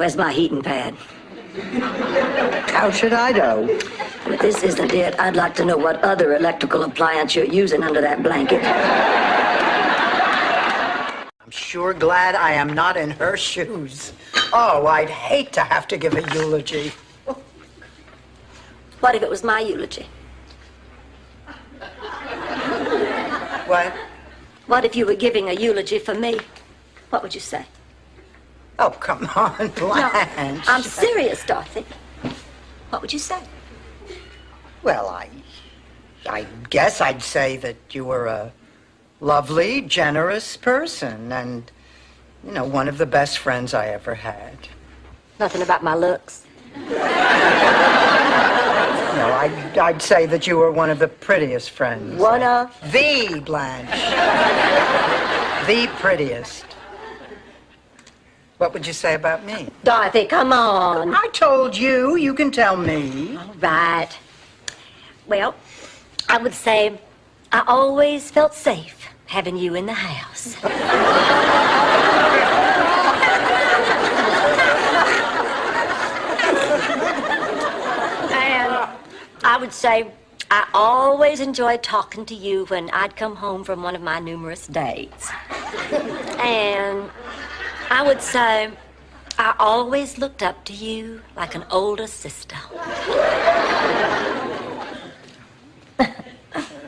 Where's my heating pad? How should I know? If this isn't it, I'd like to know what other electrical appliance you're using under that blanket. I'm sure glad I am not in her shoes. Oh, I'd hate to have to give a eulogy. What if it was my eulogy? What? What if you were giving a eulogy for me? What would you say? Oh, come on, Blanche. No, I'm serious, Dorothy. What would you say? Well, I guess I'd say that you were a lovely, generous person and, you know, one of the best friends I ever had. Nothing about my looks? No, I'd say that you were one of the prettiest friends. One of? The Blanche. The prettiest. What would you say about me? Dorothy, come on. I told you. You can tell me. All right. Well, I would say I always felt safe having you in the house. And I would say I always enjoyed talking to you when I'd come home from one of my numerous dates. And I would say I always looked up to you like an older sister.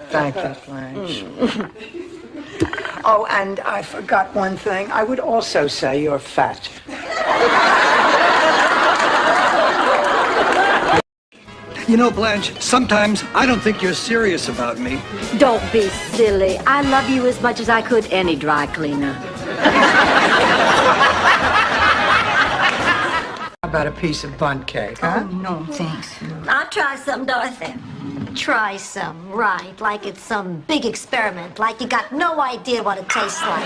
Thank you, Blanche. Oh, and I forgot one thing. I would also say you're fat. You know, Blanche, sometimes I don't think you're serious about me. Don't be silly. I love you as much as I could any dry cleaner. How about a piece of bundt cake, huh? Oh, no, thanks. I'll try some, Dorothy. Try some, right, like it's some big experiment, like you got no idea what it tastes like.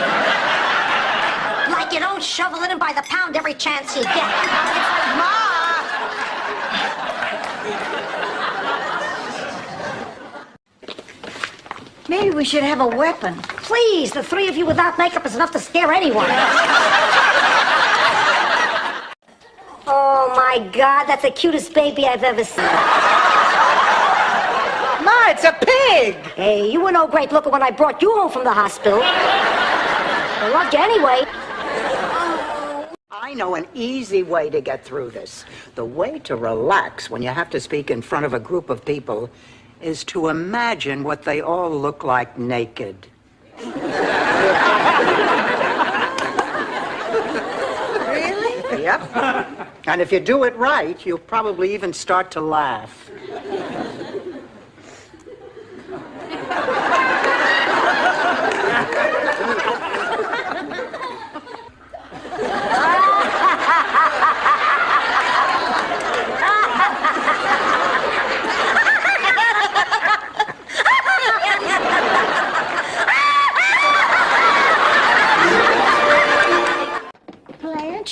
Like you don't shovel it in by the pound every chance you get. Ma! Maybe we should have a weapon. Please, the three of you without makeup is enough to scare anyone. Oh, my God, that's the cutest baby I've ever seen. Ma, it's a pig! Hey, you were no great looker when I brought you home from the hospital. I loved you anyway. I know an easy way to get through this. The way to relax when you have to speak in front of a group of people is to imagine what they all look like naked. Really? Yep. And if you do it right, you'll probably even start to laugh.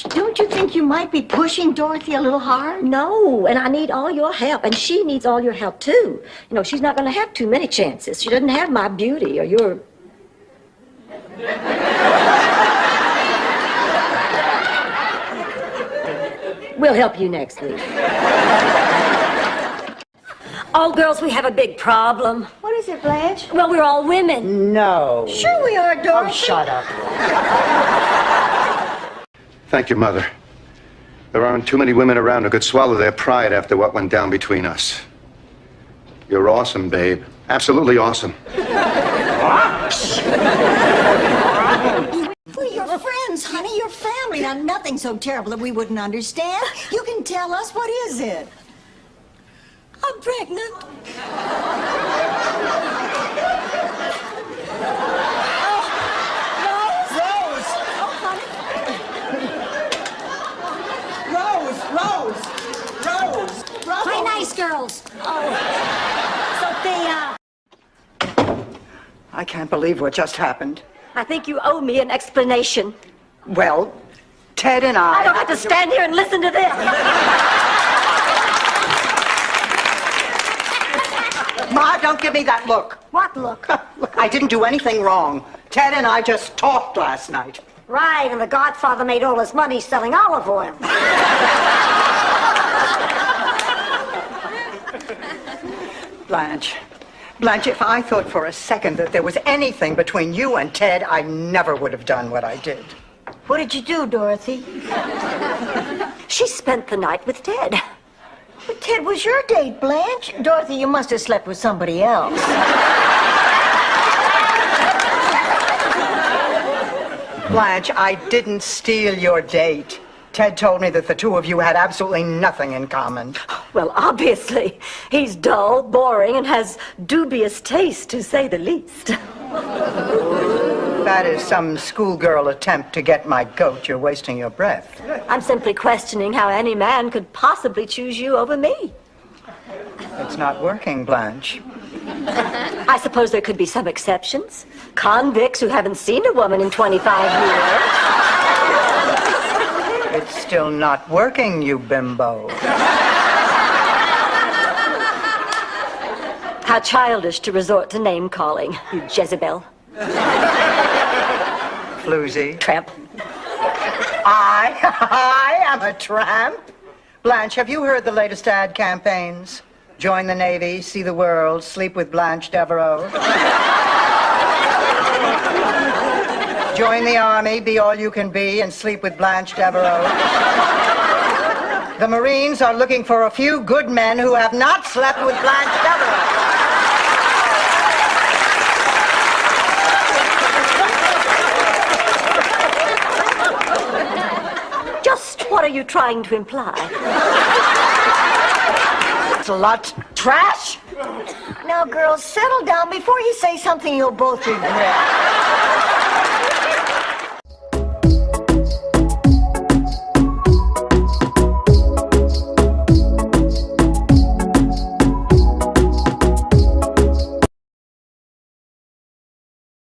Don't you think you might be pushing Dorothy a little hard? No, and I need all your help, and she needs all your help, too. You know, she's not going to have too many chances. She doesn't have my beauty or your... We'll help you next week. Oh, girls, we have a big problem. What is it, Blanche? Well, we're all women. No. Sure we are, Dorothy. Oh, shut up. Thank you, Mother. There aren't too many women around who could swallow their pride after what went down between us. You're awesome, babe. Absolutely awesome. We're your friends, honey, your family. Now, nothing so terrible that we wouldn't understand. You can tell us, what is it? I'm pregnant. Play nice, girls. Sophia, I can't believe what just happened. I think you owe me an explanation. Well, Ted and I don't have to stand here and listen to this. Ma, don't give me that look. What look? Look, I didn't do anything wrong. Ted and I just talked last night. Right, and the Godfather made all his money selling olive oil. Blanche. Blanche, if I thought for a second that there was anything between you and Ted, I never would have done what I did. What did you do, Dorothy? She spent the night with Ted. But Ted was your date, Blanche. Dorothy, you must have slept with somebody else. Blanche, I didn't steal your date. Ted told me that the two of you had absolutely nothing in common. Well, obviously, he's dull, boring, and has dubious taste, to say the least. That is some schoolgirl attempt to get my goat. You're wasting your breath. I'm simply questioning how any man could possibly choose you over me. It's not working, Blanche. I suppose there could be some exceptions. Convicts who haven't seen a woman in 25 years. It's still not working, you bimbo. How childish to resort to name-calling, you Jezebel. Floozy. Tramp. I am a tramp? Blanche, have you heard the latest ad campaigns? Join the Navy, see the world, sleep with Blanche Devereaux. Join the Army, be all you can be, and sleep with Blanche Devereaux. The Marines are looking for a few good men who have not slept with Blanche Devereaux. Just what are you trying to imply? Slut. Trash. Now, girls, settle down before you say something you'll both regret.